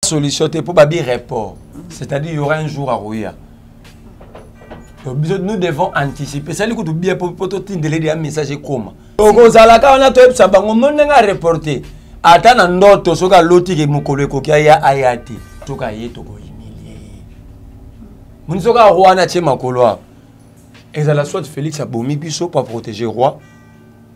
Solution pour babi report. C'est-à-dire il y aura un jour à Rouya. Nous devons anticiper. C'est que bien pour un message comme. Donc on a tout ça on a reporté. Attends un autre so ka loti ke mukolo ko kia ya ayati. To ka yeto ko humilier. Mun so ka roi na che makolo. Ezala soit Félix abomi biso pour protéger roi.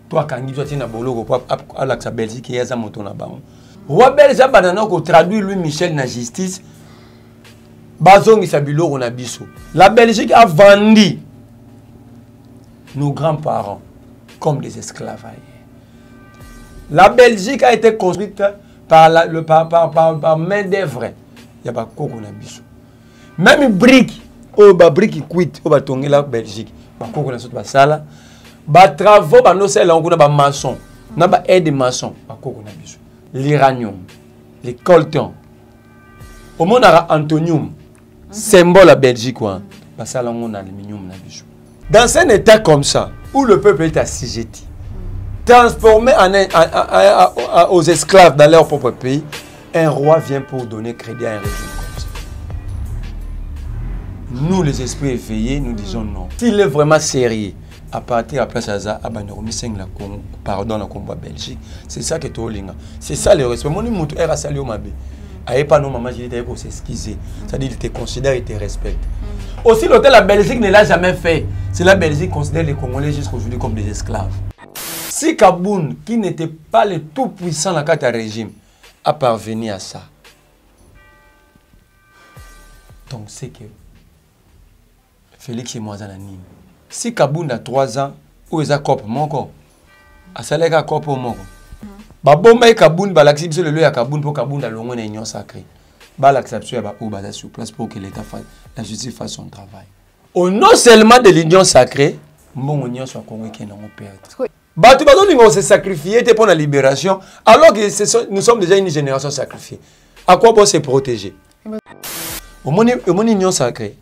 Toi kangi toi tina boloko pour Alex Belgique ya za moto na bango. Roi Belge banana ko traduire Louis Michel na justice. Bazongi sabilo on a biso. La Belgique a vendu nos grands-parents comme des esclaves. La Belgique a été construite par main d'œuvre. Il n'y a pas de coco na biso. Même brique, brique quitte, la Belgique. Ba coco na soto ba sala. Ba travaux ba no sel on ba maçon. Na ba aide maçon, ba coco na biso. L'uranium, les coltan. Au monde Antonium, symbole la Belgique quoi. Ba sala on aluminium na biso. Dans un état comme ça où le peuple est assujetti, transformé aux esclaves dans leur propre pays, un roi vient pour donner crédit à un régime comme ça. Nous, les esprits éveillés, nous disons non. S'il est vraiment sérieux, à partir de la place Aza, pardon, la combat Belgique, c'est ça que tu as. C'est ça le respect. Mon nom est Rassali Omabe. Aïe pas nos mamans, il était pour s'excuser. C'est-à-dire qu'il te considère et te respecte. Aussi, l'hôtel la Belgique ne l'a jamais fait. C'est la Belgique considère les Congolais jusqu'aujourd'hui comme des esclaves. Si Kaboun, qui n'était pas le tout puissant dans le cadre du régime, a parvenu à ça, donc c'est que Félix et moi, si Kaboun a 3 ans, où est-ce que mon a salaire corps pour mon Babomba et Kaboun, l'acception de lui à Kaboun pour Kaboun dans le union sacrée. L'acception est sur place pour que l'État fasse la justice fasse son travail. Au non seulement de l'union sacrée, mon union soit convaincue qui n'ont pas perdu. Nous se sacrifier pour la libération, alors que nous sommes déjà une génération sacrifiée. À quoi pour se protéger? Au mon union sacrée.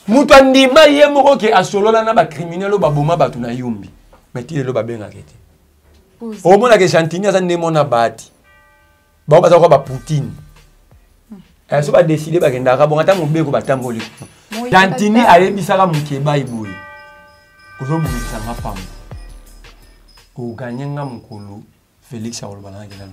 Moutandima yemoko ke asolola na ba criminel ba boma batu na yumbi. Mais ti le ba benga kete. Au mon que Chantini a ndemo na bati. Ba ba ba Poutine. Elle so ba décider ba kenda ka bonga ta mobeko ba tamboli. Chantini ayebisaka mukeba iboyi. Kozo bumisa mapamba. Ko gagner mukolo Félix Aolobana kelano.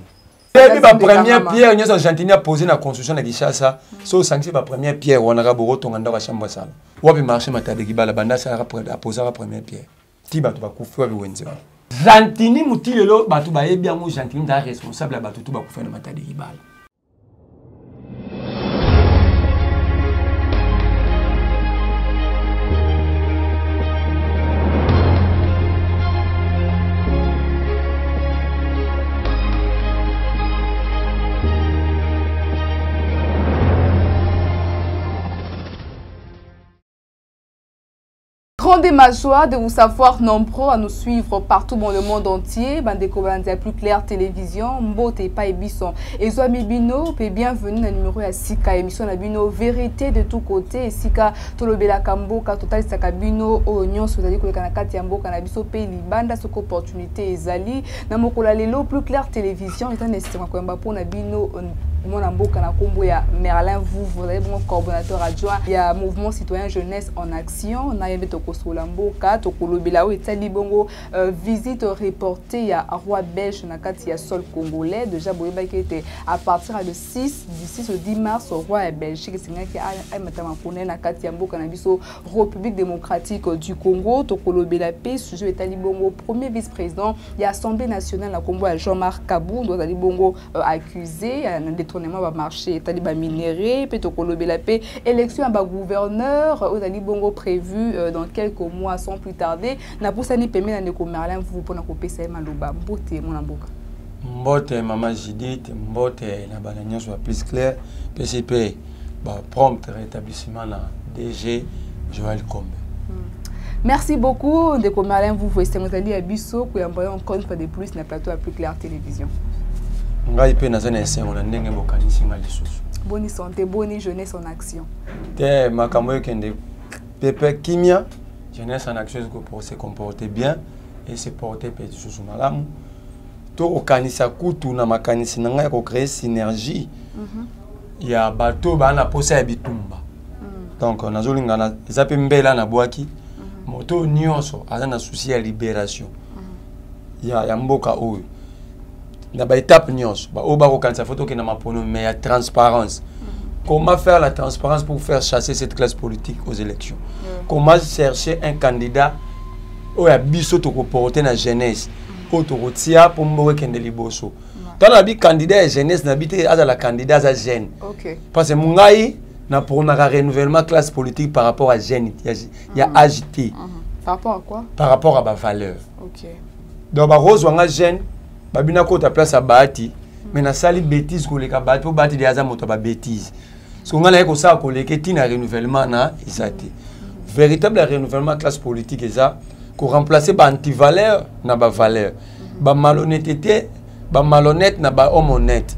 Et la première pierre, nous avons Chantini a posé la construction de Gishasa. So sanction la première pierre, on a beau ton anda chambre sala. Ou bien marché matade qui la banda ça a posé la première pierre. Tiba tu vas couper avec Wenze. Chantini mutilelo batu ba bien mo Chantini da responsable batu tu ba couper na matade qui bala. Grande ma joie de vous savoir nombreux à nous suivre partout dans le monde entier. Bandeko Bandia plus clair télévision, Mbote pa ebison. Et Zoami Bino, bienvenue dans le numéro à Sika émission na Bino vérité de tous côtés. Sika tolobela kamboka total sakabino oignon sozali ko kana kati mboka na biso pe libanda soko opportunité ezali na mokola lelo plus clair télévision est un instant ko mba pona Bino mon mboka na kombo ya Merlin vous avez mon coordonnateur adjoint il y a mouvement citoyen jeunesse en action na yebeto Solamboka, Tokolobela ou Etali Bongo, visite reportée à Roi Belge na kati ya sol congolais. Déjà, Boyeba qui était à partir du 6 au 10 mars au Roi Belge. Qui a matamaponé na kati ya Mboka na biso République démocratique du Congo. Tokolobela P, sujet Etali Bongo, premier vice-président de l'Assemblée nationale na Congo à Jean-Marc Kabou, doit Etali Bongo accusé d'un détournement va marché Etali ba minéré, puis Tokolobela P, élection à gouverneur, Etali Bongo prévu dans quelques mois sans plus tarder. Na poussani peme na ndeko Merlin vous pour na kopesa maloba mbote mon mboka. Mbote maman Judith, mbote na bananya soit plus clair, PCP ba prompt rétablissement na DG Joël Kombe. Merci beaucoup ndeko Merlin vous voici motali ya biso ko yamba encore une fois de plus na plateau à plus clair télévision. Ngai pe na zana ese on ndenge bokanisi ngali lisusu. Bonne santé, bonne jeunesse en action. Te makambo kende Pepe Kimia, jeunesse en action pour se comporter bien et se porter sous malamu. to kanisa kutu na makanisi na ngai ko créer synergie ya bato bana posa ya bitumba donc nazolinga na zape mbela na bwaki moto nyonso aza na souci ya libération ya mboka oyo na ba étape nyonso ba oba ko kanisa photo ke na mapono mais ya transparence. Comment faire la transparence pour faire chasser cette classe politique aux élections? Comment chercher un candidat où a biso to porter la jeunesse pour to rotia pour mbowe kende liboso. Dans la bi candidat et jeunesse n'habite à la candidat à jeune. OK. Parce que mungai na pour na renouvellement classe politique par rapport à jeune, il y a agité. Par rapport à quoi? Par rapport à ba valeur. OK. Donc ba rose wanga jeune, ba bina ko ta place à Bahati, mais na sali bêtise ko le ka Bahati, pour Bahati de aza moto ba bêtise. Si on a un renouvellement, véritable renouvellement classe politique, qu'on remplace les anti-valeurs na ba valeur, ba malhonnêteté, ba malhonnête na ba homme honnête,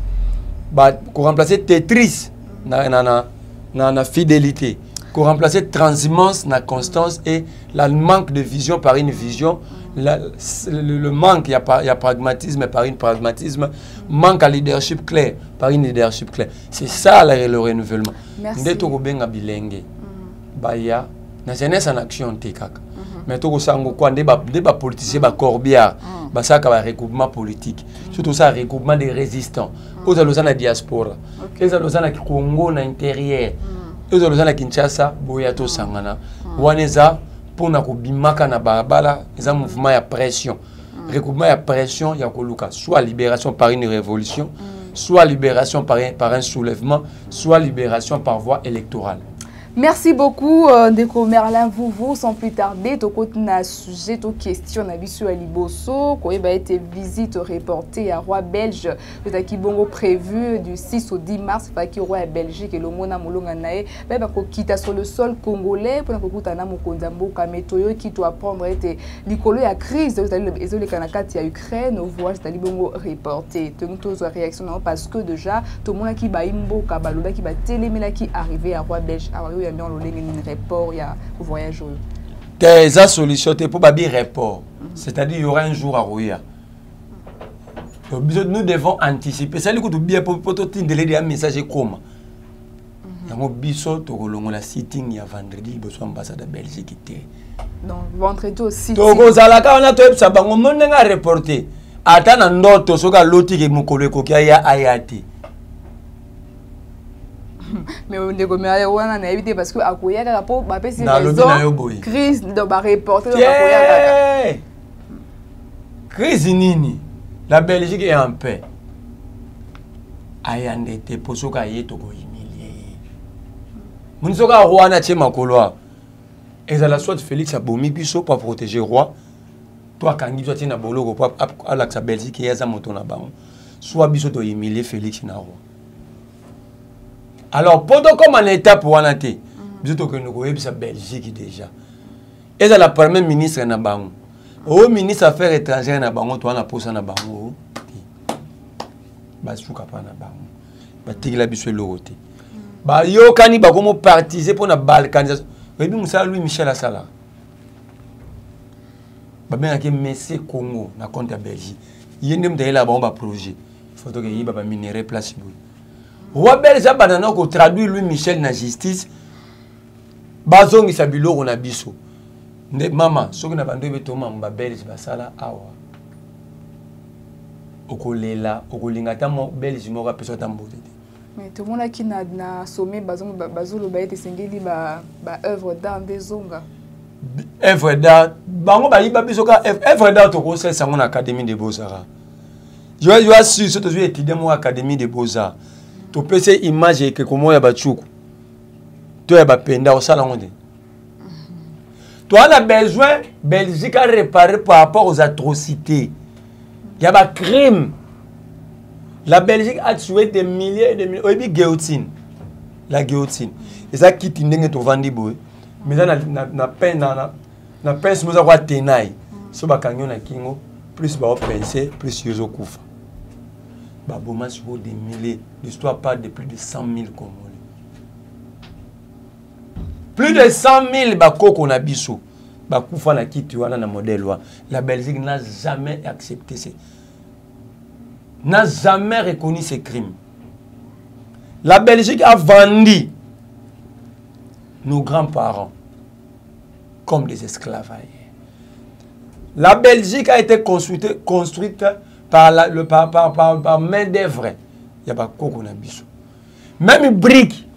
qu'on remplace Tetris na fidélité, qu'on remplace transhumance na constance et le manque de vision par une vision. Le manque, il y a pragmatisme par une pragmatisme, manque à leadership clair par une leadership clair. C'est ça le renouvellement. Merci. Ndé to benga bilenge. Baya na jeunesse en action te kaka. Mais to sango kwa ndé ba politicien ba corbière, ba saka ba regroupement politique. Surtout ça regroupement des résistants. Aux alosa na diaspora. Les alosa na Congo na intérieur. Aux alosa na Kinshasa, boya to sangana. Waneza pour na kubimaka na barabara, un mouvement ya pression. Regroupement ya pression ya koluka, soit libération par une révolution, soit libération par un soulèvement, soit libération par voie électorale. Merci beaucoup, Ndeko Merlin Vouvou. Sans plus tarder, tu as un sujet, tu question na bisu à Liboso, qui a été visite reportée à Roi Belge, qui a prévu du 6 au 10 mars, qui roi Belgique et le mona molonga nae, qui est sur le sol congolais pour que tu aies un kondambo kametoyo qui doit prendre été l'icolo ya crise, les kanakati ya Ukraine, au voyage c'est libongo reporté. Tu as une réaction parce que déjà tout le monde qui ba imbo kabaloba qui ba télémela qui arrivé à Roi Belge. Il y a un report, il y a un voyage. Des solutions pour babi report. C'est-à-dire il y aura un jour à Rouya. Nous devons anticiper. C'est que bien pour te un message comme. Il y a un biso to la sitting il y a vendredi besoin ambassade de Belgique était. Donc vendredi aussi. Togo zalaka on a to ça bango monenga reporter. Ata na ndoto soka loti ke mukolo ko kia ya ayati. Mais on est comme on a évité parce que à Koya la peau ba pesi raison crise de ba reporter dans Koya crise nini la Belgique est en paix ayande te posoka yeto ko humilier mun soka roi na tchema kolwa ezala soit Félix abomi biso pour protéger roi toi kangi toi tina boloko pour à la Belgique ya za moto na bango soit biso to humilier Félix na roi. Alors, pendant comme en étape pour en être, nous avons Belgique déjà. Et la première ministre na bango. Au ministre affaires étrangères na bango, toi na posa na bango. Ba souka pa na bango. Ba tigla biso loroté. Ba yo kani ba comme partiser pour na balkanisation. Rebi Moussa Louis Michel Asala. Ba bien que Messi Congo na compte à Belgique. Yende mtaye la ba projet. Faut que yi ba minerai place boule. Roi Belge a traduit Louis Michel na justice. Bazongi sabilo on a biso. Ne mama, soki na bando betoma mba Belge basala awa. Okolela, okolinga tamo Belge moko peso tambote. Mais tout le monde qui n'a sommé bazolo ba ete sengeli ba œuvre d'art des onga. Œuvre d'art, bango ba yiba biso ka œuvre d'art to ko sel sango na Académie des Beaux-Arts. Je suis sûr que tu as étudié mon Académie des Beaux-Arts. Tu peux ces images que comment ya bachuku. Tu as penda au salon de. Tu as besoin Belgique à réparer par rapport aux atrocités. Il y a des crimes. La Belgique a tué des milliers et des milliers. Oui, guillotine. La guillotine. Et ça qui t'indigne to vandi boy. Mais là na peine na peine nous avoir tenaille. So ba kanyo na kingo plus ba penser plus yozo kufa. Baboma sur des milliers. L'histoire parle de plus de 100 000 Congolais. Plus de 100 000 bakoko na biso. Bakufa na kiti wana na modèle wa. La Belgique n'a jamais accepté ça. n'a jamais reconnu ces crimes. La Belgique a vendu nos grands-parents comme des esclaves. La Belgique a été construite par main d'œuvre. Il y a pas de biso. Même briques,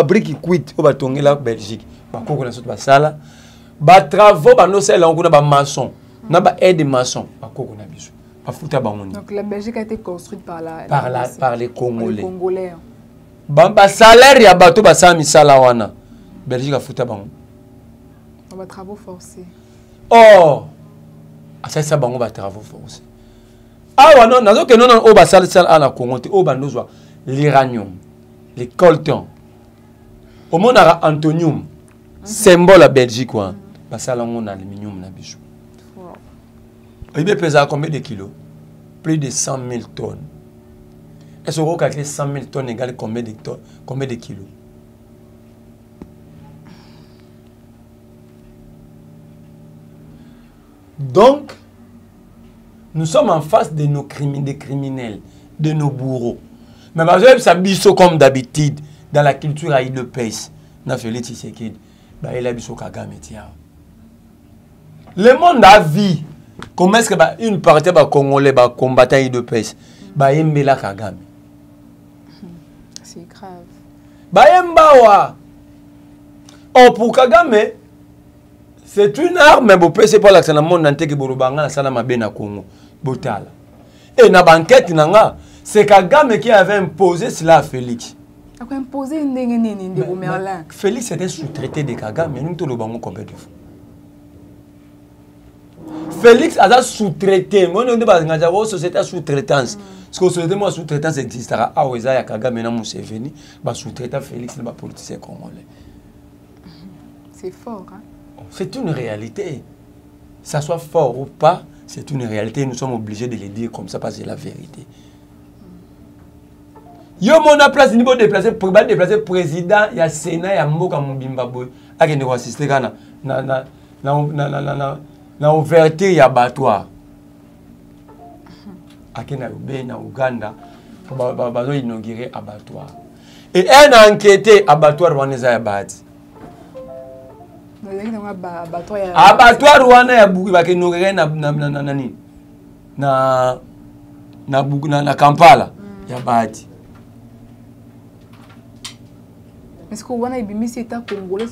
briques cuites, la Belgique, travaux, maçon, aide maçon, donc la Belgique a été construite par les Congolais. Salaire, il y a bateau wana. Belgique a foutu travaux forcés. Oh, ça c'est bango ba travaux forcés. Ah non, nazo que non o ba sal à la Congo, o ba nozwa l'uranium, les coltan. Au monde Antonium, symbole à Belgique quoi. Ba sal en aluminium na biso. Il pèse combien de kilos? Plus de 100 000 tonnes. Est-ce que vous calculez 100 000 tonnes égale combien de kilos? Donc, nous sommes en face de nos des criminels, de nos bourreaux. Mais ça biso comme d'habitude dans la culture à de pays. Na Félix Tshisekedi, bah il a biso Kagame tia. Le monde a vu comment est-ce que une partie ba congolais ba combattant de pays, ba yembela Kagame. C'est grave. Ba yembawa. Oh pour Kagame, c'est une arme, mais c'est pas l'accent dans le monde entier que Borobanga na sala mabe na Congo. Botala. Et na banquette nanga, c'est Kagame qui avait imposé cela à Félix. A imposé une de Merlin. Félix était sous-traité de Kagame, mais nous tout le bango combien de fois. Félix a sous-traité, moi on dit que société sous-traitance. Parce que société moi sous-traitance existera. Ah ouais, ça Kagame na Museveni, ba sous-traitant Félix le politicien congolais. C'est fort hein. C'est une réalité. Ça soit fort ou pas, c'est une réalité. Nous sommes obligés de le dire comme ça parce que c'est la vérité. Yo mon a place niveau déplacer président, il y a Sénat, il y a Mboka Mbimba Boy, a qui nous assister na ouverture il y a abattoir. A qui na Uganda, ba inaugurer abattoir. Et un enquêté abattoir waneza ya bati. Abattoir wana ya buki ba inaugurer na Kampala ya bati. Est-ce que Wana Ibimisi est un Congolais,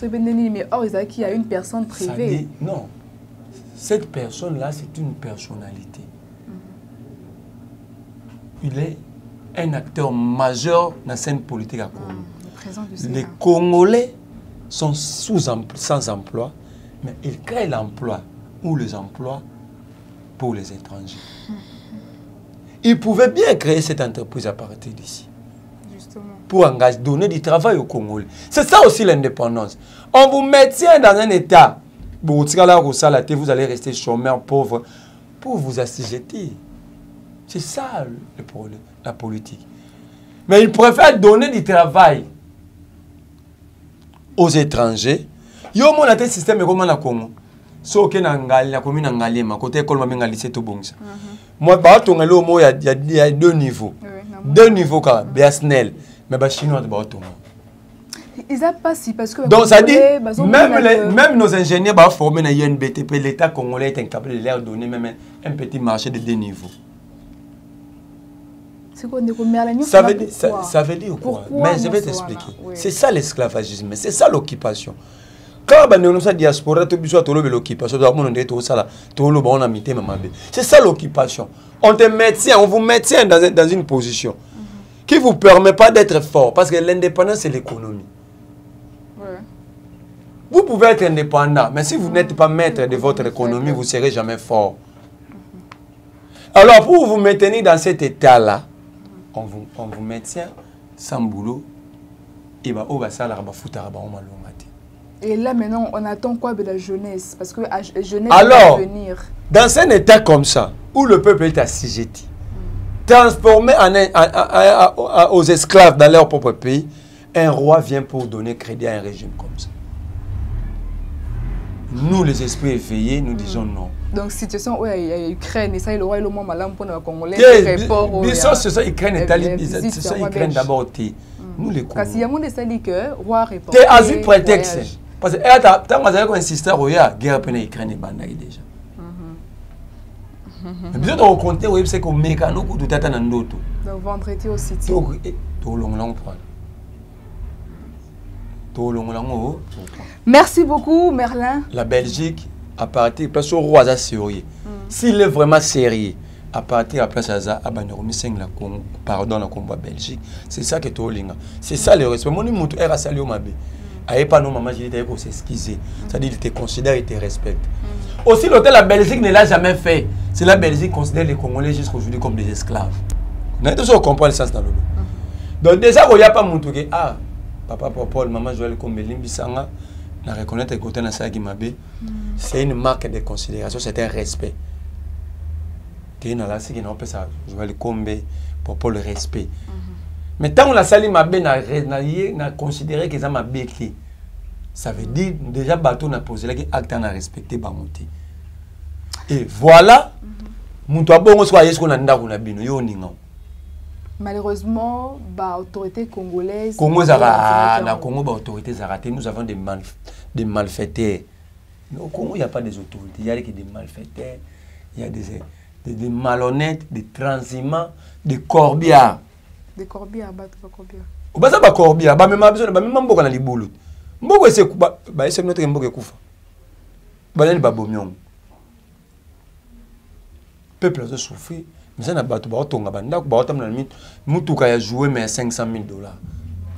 mais or il y a une personne privée. Non. Cette personne-là, c'est une personnalité. Il est un acteur majeur dans la scène politique à Congo. Les Congolais sont sans emploi, mais ils créent l'emploi ou les emplois pour les étrangers. Ils pouvaient bien créer cette entreprise à partir d'ici. Pour donner du travail aux Congolais. C'est ça aussi l'indépendance. On vous maintient dans un état, vous allez rester chômeur, pauvre, pour vous assujettir. C'est ça le problème, la politique. Mais ils préfèrent donner du travail aux étrangers. Yo mon a un système comme na Congo. So que na ngali la commune ngali ma côté école ma ngali c'est tout bon ça. Moi ba to ngalo mo il y a deux niveaux. Deux niveaux quand BSNL. Mais les Chinois de Baotongo. Ils n'ont pas si parce que. Donc ça dit, même nos ingénieurs sont formés dans l'INBTP, l'État congolais est incapable de leur donner même un petit marché de 2 niveaux. C'est quoi, ça veut dire quoi? Mais je vais t'expliquer. Oui. C'est ça l'esclavagisme, c'est ça l'occupation. Quand on a diaspora, l'occupation, c'est ça l'occupation. On vous maintient dans une position qui ne vous permet pas d'être fort. Parce que l'indépendance, c'est l'économie. Ouais. Vous pouvez être indépendant, mais si vous n'êtes pas maître de votre économie, vous ne serez jamais fort. Alors, pour vous maintenir dans cet état-là, on vous maintient sans boulot. Et là, maintenant, on attend quoi de la jeunesse? Parce que la jeunesse va venir. Dans un état comme ça, où le peuple est assujetti, transformé aux esclaves dans leur propre pays, un roi vient pour donner crédit à un régime comme ça. nous les esprits éveillés, nous disons non. Donc situation où il y a Ukraine et ça il aura le moment malin pour les Congolais report biso c'est ça Ukraine et Taliban c'est ça Ukraine d'abord nous les Congolais parce qu'il y a monde ça dit que roi report tu as vu prétexte parce que tant que vous insistez roya guerre pour Ukraine et bandai déjà mais biso to compter oui c'est que mécano ko tutata na ndoto donc vendredi aussi to long merci beaucoup Merlin. La Belgique à partir place au roi sérieux s'il est vraiment sérieux à partir à place à Banoromi 5 la pardon la combat Belgique c'est ça que to linga c'est ça le respect mon mutu era salio mabe aye pas non maman j'ai dit qu'on s'excuser c'est-à-dire il te considère et te respecte aussi l'hôtel la Belgique ne l'a jamais fait c'est la Belgique considère les Congolais jusqu'aujourd'hui comme des esclaves on a tous comprendre le sens dans le donc déjà il y a pas mutu que papa Paul maman Joël Kombeli Bisanga na reconnaître que côté na ça qui mabe c'est une marque de considération c'est un respect que na là c'est qui n'a pas ça Joël Kombe pour le respect mais tant on la sali mabe na considérer que ça mabe qui ça veut dire déjà bateau na posé là que acte na respecter ba monter et voilà muntu abongo soit yesko na ndako na bino yo ninga. Malheureusement, l'autorité congolaise... Congo, autorité nous avons des malfaiteurs. Au Congo, il n'y a pas des autorités, il y a des malfaiteurs, il y a des malhonnêtes, des transhumants, des corbiards. Des corbiards, des corbiards. Ou bien ça, des corbiards, même si on a des boulots. C'est notre koufa. Peuple a souffert. Mais ça n'a pas tout tonga banda ko baota na mit mutuka ya jouer mais $500,000.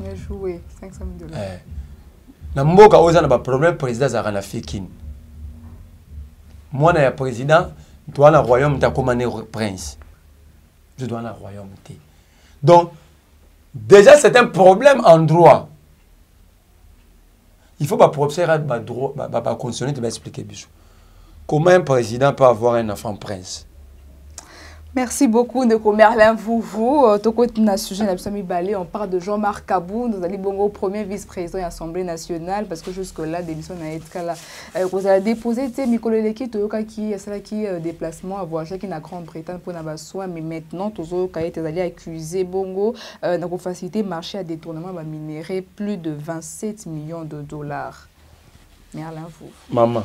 Ya jouer $500,000. Na mboka oza na ba problème président za na fikini. Moi na ya président toi na royaume ta commandé prince. Je dois na royaume té. Donc déjà c'est un problème en droit. Il faut pas observer ba droit ba constitutionnel te expliquer biso. Comment un président peut avoir un enfant prince? Merci beaucoup, Ndeko Merlin Vouvou. On parle de Jean-Marc Kabou, nous allons bongo premier vice-président de l'Assemblée nationale, parce que jusque-là, l'émission n'a été là. Vous avez déposé Mikolo qui déplacement à voyager qui na Grande-Bretagne pour n'avoir soin, mais maintenant, tous les cas été accusés bongo de faciliter marché à détournement va minérer plus de $27 millions. Merlin Vouvou. Maman,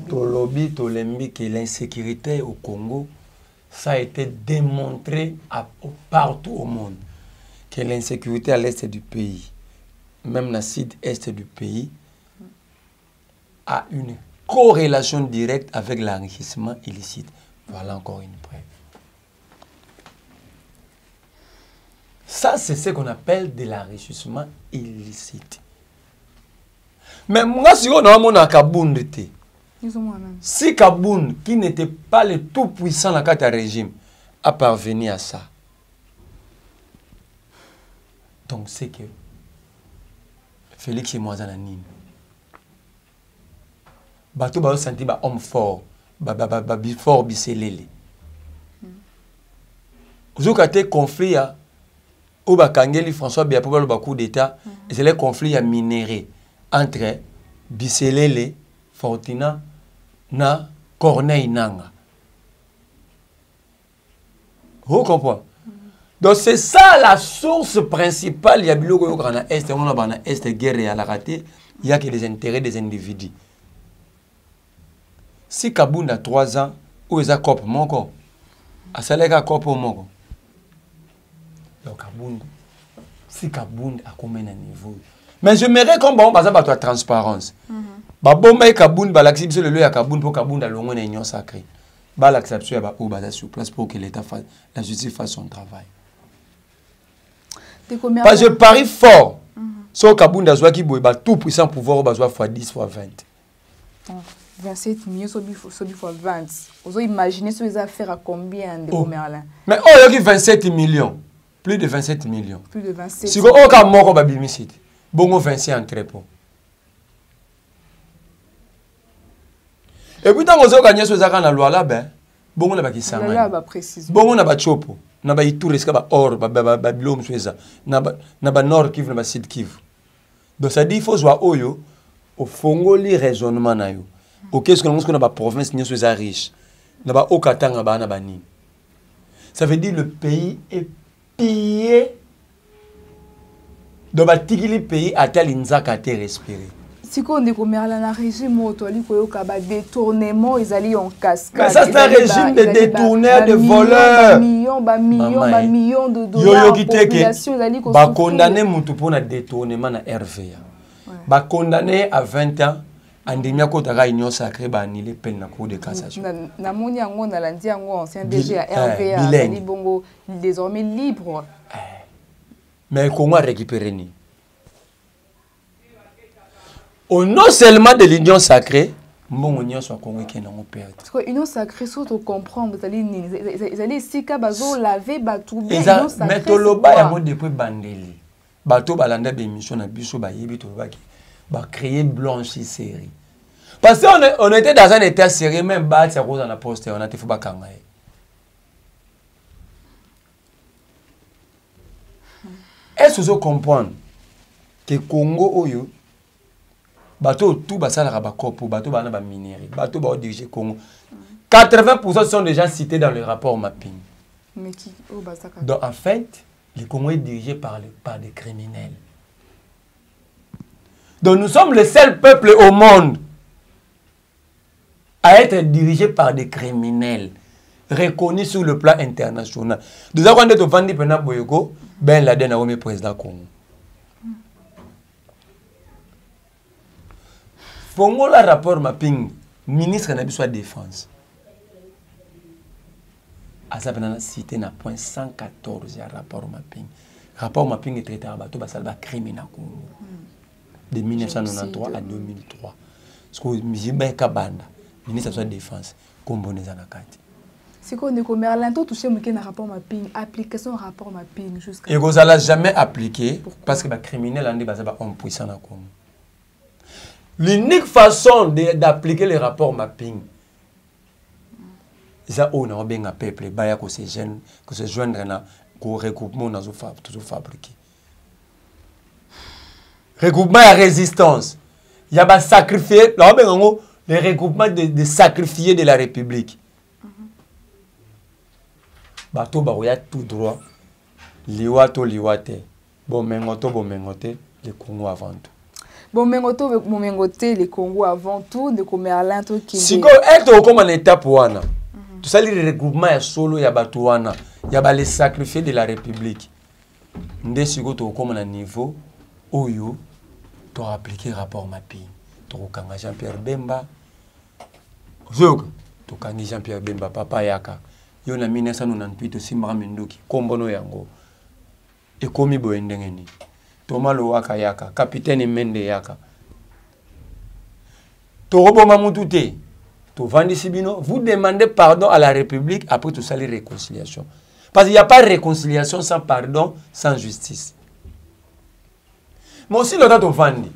Tolobi, Tolembi, que l'insécurité au Congo, ça a été démontré partout au monde que l'insécurité à l'est du pays, même dans le sud-est du pays, a une corrélation directe avec l'enrichissement illicite. Voilà encore une preuve. Ça, c'est ce qu'on appelle de l'enrichissement illicite. Mais moi, si on a un Kabound, si Kabound, qui n'était pas le tout puissant dans le cadre du régime, a parvenu à ça, donc c'est que Félix et moi, Zananine, bateau ba senti ba homme fort, fort biselele. Vous avez conflit à Obakangeli François Biapo ba coup d'état, et c'est le conflit à minéré entre Biselele, Fortina na Corneille Nanga. Vous comprenez? Donc c'est ça la source principale. Il y a bilo ko grand est, on a bana est guerre à la raté, il y a que les intérêts des individus. Si Kabound a 3 ans, où est-ce cop moko? A salega cop moko. Donc Kabound, si Kabound a combien de niveau? Mais je m'aimerais comme bon, par exemple, la transparence. Bomba Kabound, l'acception de l'œil Kabound pour Kabound à l'ongone union sacrée. L'acception est sur place pour que l'État fasse, la justice fasse son travail. Parce que je parie fort. Sur Kabound, qui a tout puissant pouvoir, fois 10, fois 20. 27 millions, fois 20. Vous imaginez ce que ça fait à combien de Merlin? Mais oh, il y a 27 millions. Plus de 27 millions. Plus de 27 millions. Si vous avez mort, vous avez bon 25 entrepôts. Et puis, quand vous avez gagné ce que la loi là, bon, on a qui ça. Bon, on a chopo. On a tout risque or, babilom, na nord Kivu, na sud Kivu. Donc ça dit il faut jouer oyo au fongoli raisonnement na yo. OK, ce qu'on a ba province ni soit riche. Na ba okatanga ba na bani. Ça veut dire le pays est pillé. Donc ba tigili pays atel inzaka te respirer. Si on est comme un régime où il y a des détournements, ils allaient en cascade. Mais ça, c'est un régime de détourneurs, de voleurs. Millions de dollars. Ils ont condamné pour un détournement à RVA. Ils ont condamné à 20 ans. Andemia Kotara Union Sacrée, bah, annulé peine la Cour de cassation. Namoni Ango, Nalandi Ango, ancien DG à RVA, Ali Bongo, désormais libre. Mais comment récupérer ni? Non seulement de l'union sacrée, mon union soit convaincue dans mon père. Parce que l'union sacrée, surtout comprendre, ils allaient ici, bazo laver, batouber. Mais tout le bas, il y a depuis bandeli. Bateau balanda d'émission na biso ba yebi to ba créer blanchisserie. Parce qu'on était dans un état sérieux, même bas c'est rose dans la poste, on a été faut ba kangaye. Est-ce que vous comprenez que Congo oyo bateau tout basala ba kopo bateau bana ba minerie bateau ba diriger Congo 80% sont déjà cités dans le rapport mapping. Mais qui donc en fait le Congo est dirigé par des criminels. Donc nous sommes le seul peuple au monde à être dirigé par des criminels reconnus sur le plan international. Nous avons dit au Vandi Pena Boyoko, Ben Laden a président Congo. Fongo la rapport mapping, ministre n'a pas de défense. À ça, on a cité na point 114 il y a rapport mapping. Rapport mapping est traité à bateau basalba criminel Congo. De 1993 à 2003. Parce que Mizimba Kabanda, ministre de la défense, Combo Nezanakati. C'est qu'on est comme Merlin, tout touché un rapport mapping, application rapport mapping jusqu'à. Et vous n'allez jamais appliquer parce que les criminels ont puissant dans Congo. L'unique façon d'appliquer les rapports mapping, c'est qu'on a bien un peuple, que se joindre au regroupement dans toujours fabriqué. Regroupement à résistance. Il y a des sacrifiés, les regroupements de sacrifiés de la République. Bato baroya tout droit. Liwato liwate. Bon mengote, le Congo avant tout. Bon mengote, le Congo avant tout, de Merlin tout qui. Si vous êtes comme en étape ouana, tout ça, les regroupements solo, il y a batouana, il y a les sacrifiés de la République. Ndé si vous êtes comme un niveau, oyo, tu as appliqué rapport mapping. Tu as Jean-Pierre Bemba. Zog, tu as Jean-Pierre Bemba, papa yaka. Yo na 1998 aussi Maramindoki, Kombono yango. Et komi boendengeni. Thomas Lowaka yaka, capitaine Mende yaka. Torobo Mamoutouté, to Vandi Sibino, vous demandez pardon à la République après tout ça les réconciliations. Parce qu'il n'y a pas de réconciliation sans pardon, sans justice. Mais aussi le temps Vandi,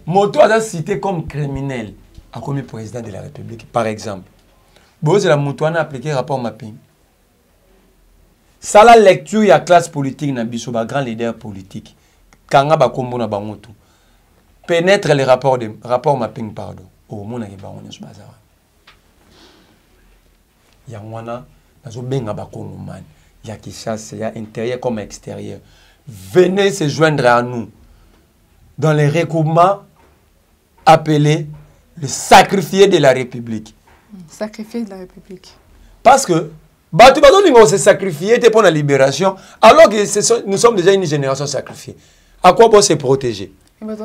Moto a cité comme criminel a commis président de la République, par exemple. Bon, c'est la Moutouane a appliqué rapport mapping. Ça la lecture, il y a classe politique, na biso ba grand leader politique. Kanga ba kombo na bangoto. Pénètre les rapports mapping, pardon. Au monde qui ba on sur bazar. Ya ngwana nazo benga ba kongoman. Ya qui chasse, ya intérieur comme extérieur. Venez se joindre à nous dans les regroupements appelés le sacrifié de la République. Sacrifié de la République. Parce que on s'est sacrifié pour la libération, alors que nous sommes déjà une génération sacrifiée. À quoi bon se protéger? Une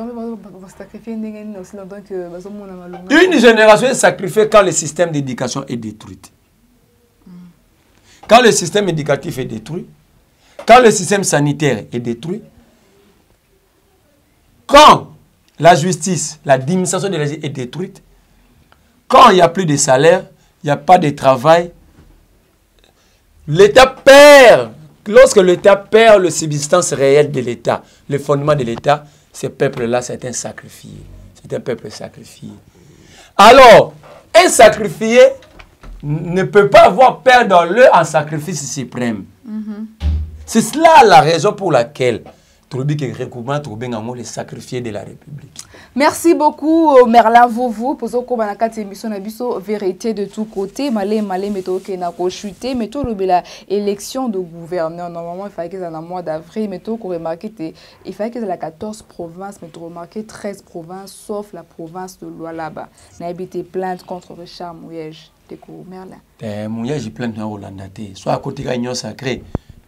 génération est sacrifiée quand le système d'éducation est détruit. Quand le système éducatif est détruit, quand le système sanitaire est détruit, quand la justice, l'administration de la justice est détruite, quand il n'y a plus de salaire, il n'y a pas de travail, l'État perd. Lorsque l'État perd le subsistance réelle de l'État, le fondement de l'État, ce peuple-là, c'est un sacrifié. C'est un peuple sacrifié. Alors, un sacrifié ne peut pas avoir peur dans le en sacrifice suprême. C'est cela la raison pour laquelle les sacrifiés de la République. Merci beaucoup Merlin Vovo pour ce qu'on a quatre émissions na biso vérité de tous côtés malé météo qui n'a pas chuté météo la élection de gouverneur normalement il fallait que ça dans le mois d'avril météo qu'on remarqué il fallait que la 14 provinces mais remarqué 13 provinces sauf la province de Lualaba n'a habité plainte contre Richard Mouyej de Merlin Mouyej plainte na Rolanda té soit à côté de l'union sacrée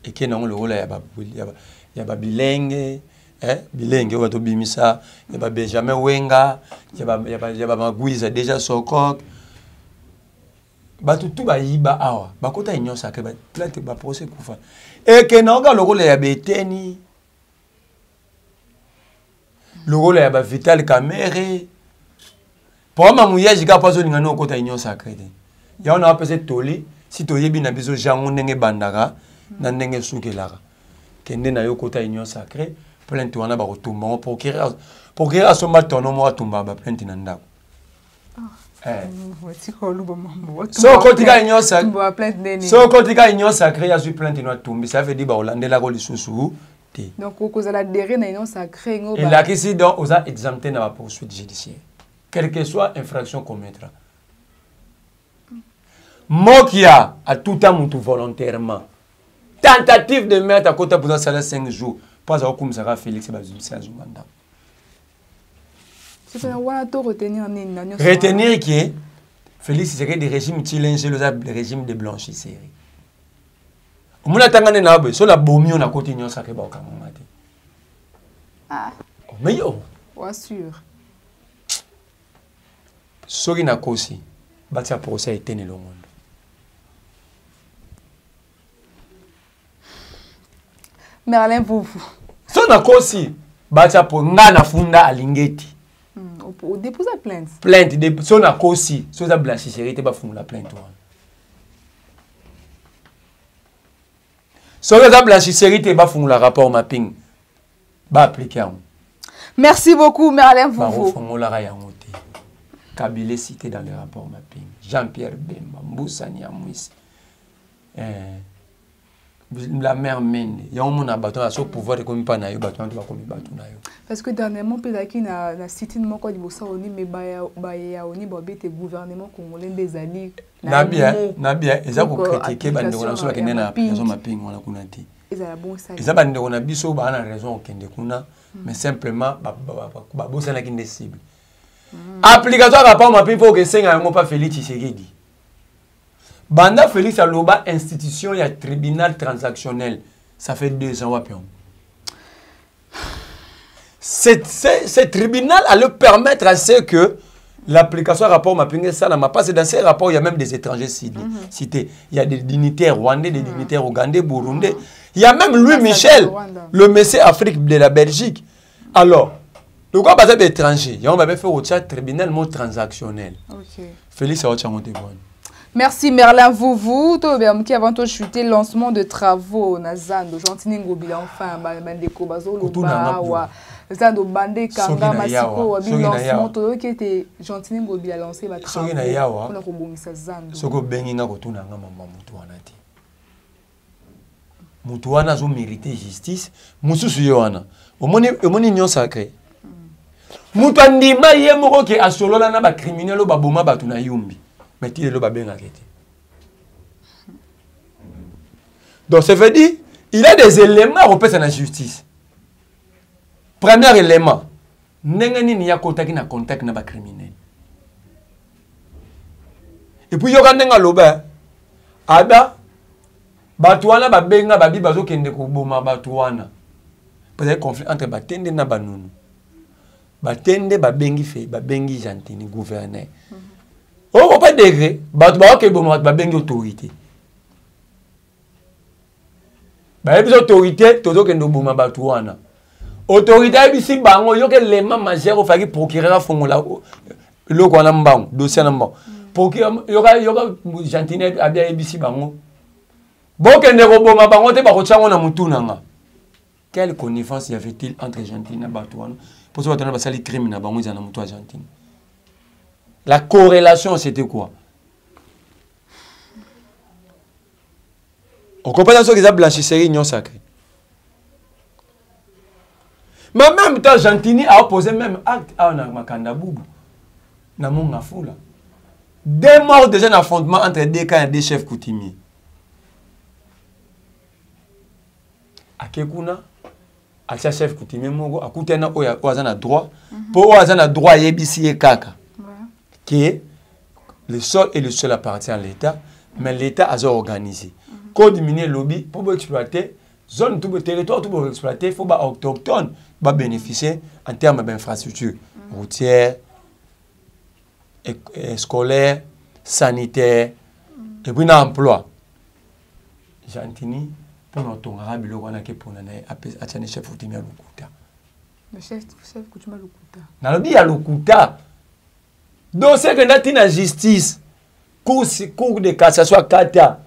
et qui non le rôle ya ba bilenge bilenge on va to bimisa ya ba Benjamin Wenga ya ba Magwiza déjà Sokok ba tout ba yiba awa ba kota union sacrée ba plainte ba procès kufa et que non ga le rôle ya beteni le rôle ya ba Vital Kamerhe pour ma Mouyej ga pas olinga no kota union sacrée ya on a appelé tolé si to yebi na biso jango ndenge bandaka na ndenge sukelaka kende na yo kota union sacrée plainte wana ba retomba pour créer son batono mo atumba ba plainte na ndako so kotika union sacrée so kotika union sacrée ya su plainte no atumbi ça veut dire ba olandela ko lisusu te donc cause la derrière na union sacrée ngo ba et là qu'ici donc osa exempté na ba poursuite judiciaire quelle que soit infraction commettra mokia à tout temps mutu volontairement tentative de mettre à côté pour ça 5 jours pas à comme ça Félix Bazumisa Zumanda c'est ça on doit retenir qui Félix c'est des régimes chilenge le régime de blanchisserie omuna tangane na bo so la bomio na côté nyosa ke ba okamama te mais yo ouais sûr soki na kosi batia procès etene le monde Merlin Vovo. So na kosi bacha po nga na funda alingeti. O déposer plainte. Plainte de so na kosi, so za blanchisserie te ba funda plainte wana. So za blanchisserie te ba funda rapport mapping. Ba appliquer on. Merci beaucoup Merlin Vovo. Ba fongola ra yango te. Kabile cité dans le rapport mapping. Jean-Pierre Bemba, Mboussa Niamwisi. La mère mène il y a un monde à bâton à son pouvoir de comme pas na yo bâton de comme bâton na yo parce que dernièrement peut-être na cité mo ko dibosa oni me ba ya oni ba bete gouvernement congolais des alliés na bien eza ko critiquer bande na so bakende na raison mapping wana kuna ti eza bon ça eza bande na biso ba na raison okende kuna mais simplement ba bosa na kinde cible applicatoire rapport mapping faut que senga ngo pas Félix Tshisekedi Banda Félix Aloba, institution, il y a tribunal transactionnel. Ça fait 2 ans. Ce tribunal a le permettre à ce que l'application rapport mapping, ça n'a pas. Dans ces rapports, il y a même des étrangers cités. Il y a des dignitaires rwandais, des dignitaires ougandais, burundais. Il y a même Louis Michel, le Messie Afrique de la Belgique. Alors, de quoi baser d'étrangers? Il y a un fait au tribunal transactionnel. Félix Aloba, merci Merlin Vovo. Qui avant de chuter lancement de travaux Nazando Gentini Ngobila enfin bandeko bazo loba wa Zando bande kanga masiko wa lancement to qui était Gentini Ngobila lancé ba travaux pour ko bongisa Zando soko bengi nga ko tuna nga mama mutu wana ti mutu wana zo mériter justice mususu yo wana omoni nyon sacré mutu andima ye moko ke asolola na ba criminel ba boma batu na yumbi. Mais il est là, donc, ça veut dire il y a des éléments à repérer dans la justice. Premier élément, il y a contact avec les criminels. Et puis, il y a un loba. Ada, Batouana, Babenga, Babi, Bazo, Kende, Koboma, Batouana. Peut-être conflit entre Batende et Nabanoun. Batende, Babengi, fait, Babengi, Gentini, gouverneur. Oh, pas degré, batouana bon babengi autorité. Bah les autorités, todo que nous bouma batouana. Autorité ici bango yo que les mains majeurs faki procureur fongola le ko na mbang dossier na mbang. Procureur yoka gentine abia ici bango. Bon que ne roboma bango te ba ko tsango na mutuna nga. Quelle connivence y avait-il entre Gentine et batouana pour ça batouana ba sali crime na bango za na mutu Argentine. La corrélation, c'était quoi? On comprend ce qu'ils ont blanchisserie union sacrée. Mais en même temps, Gentini a opposé même acte à Makanda Boubou. Dans mon foula. Deux morts déjà dans l'affrontement entre deux camps et deux chefs coutumiers. À Kekuna, à ce chef coutumier, à Koutena, où il y a droit. Pour où il y a droit, il y a ici et Kaka. Que le sol et le sol appartient à l'État, mais l'État a organisé. Quand diminuer le lobby, pour exploiter, zone tout le territoire, tout pour exploiter, il faut que les autochtones bénéficier en termes d'infrastructures routières, scolaires, sanitaires, et puis d'emploi. Gentini, pour notre arabe, le roi n'a que pour le chef coutumier à Lokuta. Le chef coutumier à Lokuta. Dans le lobby à Lokuta. Donc, c'est que nous la justice, cours de cassation à Kata,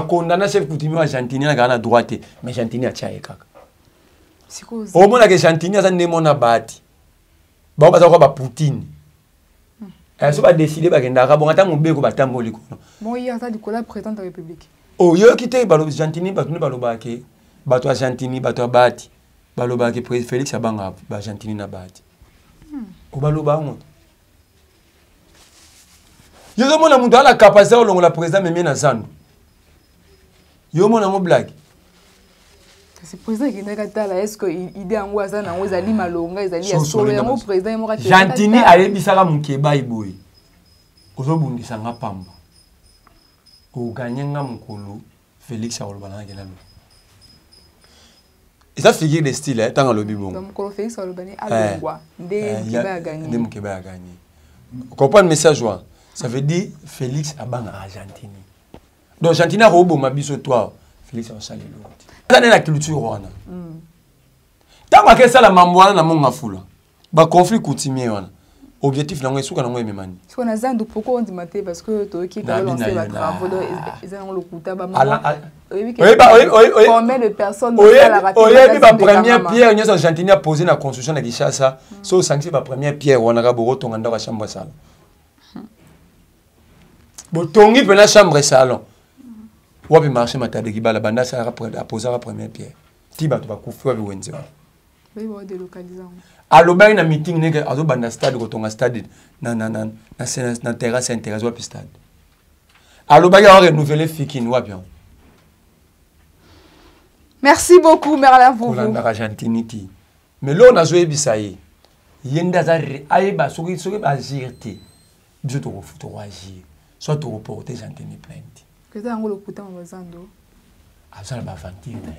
condamné chef coutumier à Gentini à droite, mais Gentini a tchaï kaka. Au moins que Gentini a des mona bati. Ba ba za ba Poutine. Elle soit décidé ba kenda ka bon ata mo be ko batamboli ko. Bon hier ça du collab président de la République. Oh yo kité ba Gentini ba tunu ba loba ke ba to Gentini ba to bati. Ba loba ke président Félix abanga ba Gentini na bati. O ba loba ngo. Yo zo mona mundu ala capacité o longo la président memie na zanu. Yo mona mo blague. C'est président qui n'est pas là. Est-ce que l'idée en quoi ça n'a pas été malonga, ils allaient sauver le président. Gentini a ébissara mon keba iboui. Ozo bundi sanga pamba. O gagner mon kolo Félix a olbana gelalo. Et ça figure des styles tant dans le bibon. Donc kolo Félix a olbana alongwa. Dès keba a gagné. Dès mon keba a gagné. Comprendre le message joint. Ça veut dire Félix a bang Argentine. Donc Gentini a robo ma biso toi. Félix a salé l'autre. C'est la culture rwanda. Tant que ça la mamboana na monga fula. Ba conflit coutumier wana. Objectif nango esuka nango ememani. Si on a zandu pourquoi on dit maté parce que toi qui as lancé la travaux ils ont le kuta ba combien de personnes ont la raté. Oyebi ba première pierre nyoso Gentini a posé na construction na Kinshasa. So sanksi ba première pierre wana ka boro tonga ndaka chambre salon. Bo tongi pena chambre salon. Wapi marché matade kibala banda ça a posé la première pierre. Tiba tu vas kufwa bi wenze. Oui, on va délocaliser. Aloba na meeting neke azo banda stade ko tonga stade na terrasse intérêt wapi stade. Aloba ya renouveler Fikine wapi. Merci beaucoup Merlin vous. Pour l'Argentine. Mais là on a joué bisaye. Yenda za aiba soki agirte. Biso to refuto agir. Soit to reporter Gentini plainte. Que ça on le kuta en bazando. Ça va vantir na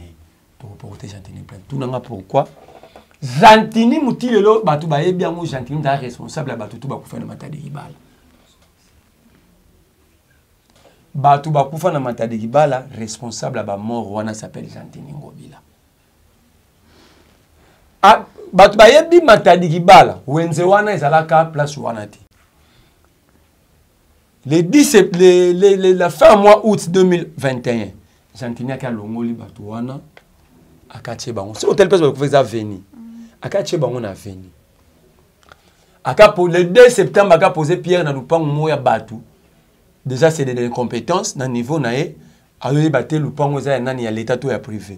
to reporter Gentini plainte. Tout nanga pourquoi? Gentini mutilelo batu ba yebi yango Gentini da responsable batu tout ba kufa na matadi ibala. Batu ba kufa na matadi ibala responsable ba mort wana s'appelle Gentini Ngobila. Ah batu ba yebi matadi ibala wenze wana ezalaka place wana ti. La fin mois août 2021 Gentini a longoli batu wana akache bango. C'est hôtel place ba kufa venir. Akache bango na veni. Le 2 septembre, aka posé pierre na lupango moya batu. Déjà c'est des compétences na niveau nae. Ayo baté lupango za nani ya l'état to ya privé.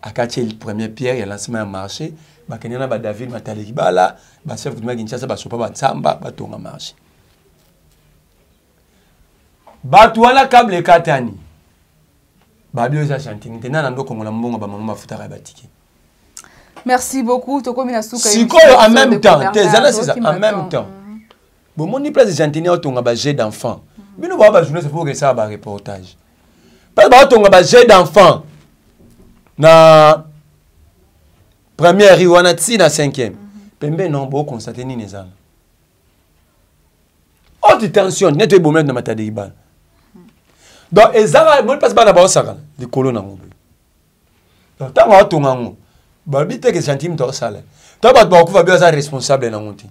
Akache le premier pierre ya lancement ya marché. Ba kenyana ba David Matali bala, ba chef de Kinshasa ba sopa ba tsamba ba tonga marché. Batu wana câble katani. Ba bio za Gentini tena na ndoko ngona mbongo ba mama mafuta ka batiki. Merci beaucoup. Si en même temps, en même temps. Bon, mon place de Gentini a un jet d'enfant. Mais nous avons journée, c'est pour que ça ait un reportage. Parce que nous avons un jet d'enfant. Na première riwana tsi na 5e. Pembe non bo constater ni nezana. Haute tension, net e bomé na matade ibal. Donc ezara mon passe ba na ba osaka, di kolona ngombe. Donc tant on tonga ngo. Babi te que Gentini to sala. To ba ba kufa bio za responsable na monti.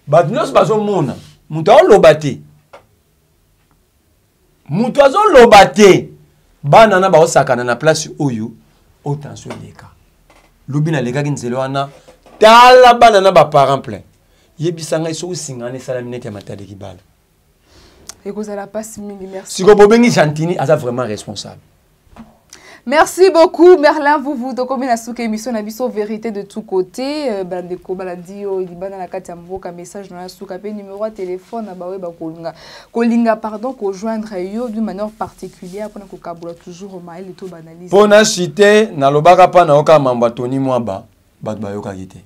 Ba nyos ba zo mona. Muto lobate. Muto zo lobate. Bana na ba osaka na place oyo autention leka. Lobina leka kinzelo wana tala bana na ba parents plein. Yebisanga iso singane sala minute matade kibala. Et que ça la passe mini merci. Si ko bobengi Gentini aza vraiment responsable. Merci beaucoup Merlin vous donc comme na souka émission na biso vérité de tout côté bandeko baladi o libana na kati ya mboka message na souka pe numéro de téléphone na bawe ba kolinga pardon ko joindre yo d'une manière particulière pour na ko kabula toujours au mail to banaliser pour na citer na lobaka pa na oka mamba Tony Mwaba bat ba yoka gite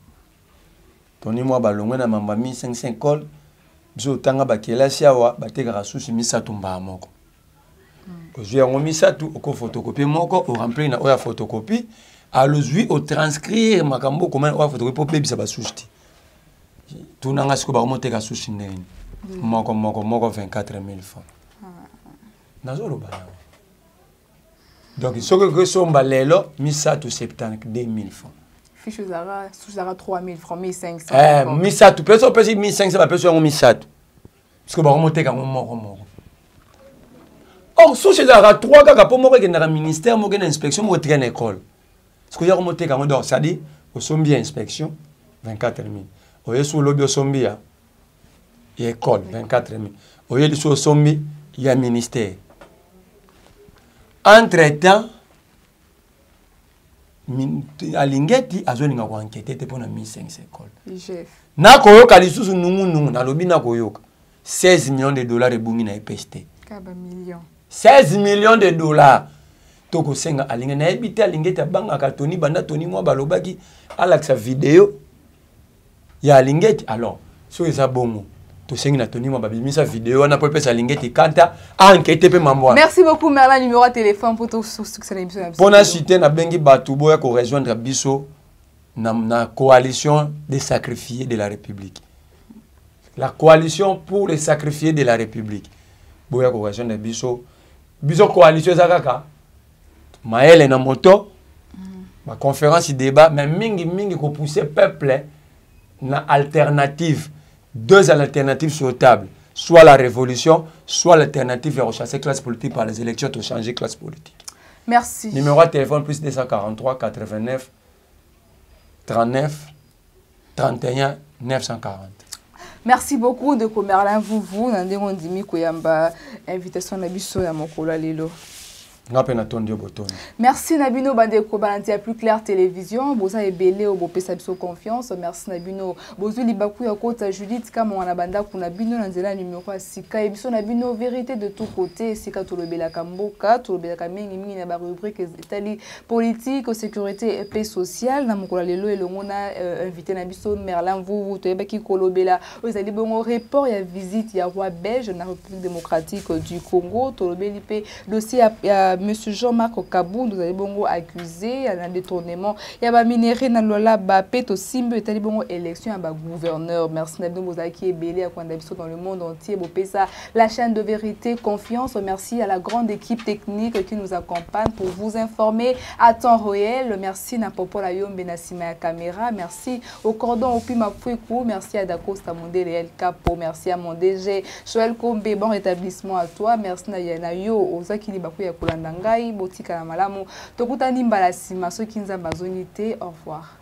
Tony Mwaba longwe na mamba 1500 col biso tanga ba kelasi awa batekaka sushi misato mba moko Aujourd'hui, on mis ça tout au photocopie, on remplit na oya photocopie, aujourd'hui au transcrire makambo comment oya photocopie pour payer ça va souci. Tout n'a pas ce que va monter à souci n'est. Moko 24 000 francs. Nazolo ba. Donc ce que son balelo mis ça tout 72 000 francs. Fiche Zara 3 000 francs 1500. Mis ça tout personne peut 1500 va personne mis ça. Parce que va remonter quand moko. Or, si je l'ai 3 gars pour moi, il y a un ministère, il y a une inspection, il y a une école. Ce que j'ai remonté quand on c'est-à-dire, au sombi inspection, 24 000. Au lieu sur lobby au sombi, il y a école, 24 000. Au lieu sur sombi, il y a un ministère. Entre-temps, à l'ingeti, à zone où enquêté pour la 1500 écoles. Na koyoka lisusu nungu na lobi na koyoka 16 millions de dollars de bungi na EPST. 16 millions de dollars. Toko senga alinga na ebite alingeta banga ka Tony banda Tony Mwaba balobaki alaksa vidéo ya alingeti alors so eza bongo to sengi na Tony Mwaba bimisa vidéo na popesa alingeti kanta enquête pe mambo. Merci beaucoup Merlin numéro de téléphone pour tout succès l'émission. Pona cité na bengi batu boya ko rejoindre biso na coalition des sacrifiés de la République. La coalition pour les sacrifiés de la République. Boya ko rejoindre biso coalition zakaka maele na moto ma conférence débat mais mingi ko pousser peuple na alternative deux alternatives sur table soit la révolution soit l'alternative vers chasser classe politique par les élections pour changer classe politique. Merci. Numéro de téléphone plus 243 89 39 31 940. Merci beaucoup de Merlin vous nandemo ndimi koyamba invitation na biso ya mokolo lelo. Merci Nabino Bandeko Balantia plus clair télévision boza ebele o bopesa biso confiance merci Nabino bozu libaku ya kota Judith kama wana banda kuna bino na nzela numéro sika ebiso Nabino vérité de tout côté sika tolobela kamboka tolobela kamengi mingi na ba rubrique etali politique sécurité et paix sociale na mokolo lelo elongo na invité na biso Merlin vous toyebaki kolobela ozali bongo report ya visite ya roi belge na République démocratique du Congo tolobeli pe dossier Monsieur Jean-Marc Kabou, nous avons bongo accusé d'un détournement. Il y a ba minéré dans lola ba peto simbe et bongo élection à ba gouverneur. Merci Nabino Bozaki et Belé à Kwandabiso dans le monde entier. Bopesa la chaîne de vérité confiance. Merci à la grande équipe technique qui nous accompagne pour vous informer à temps réel. Merci Napopo la Yombe Nassima caméra. Merci au cordon au Pima Fouikou. Merci à Dacosta Mondé El Capo. Merci à mon DG Joël Kombe. Bon rétablissement à toi. Merci Nayana Yo Ozaki Libakou Yakulanda. Ngai botika na malamu tokutani mbala sima soki nzamba zonité au revoir.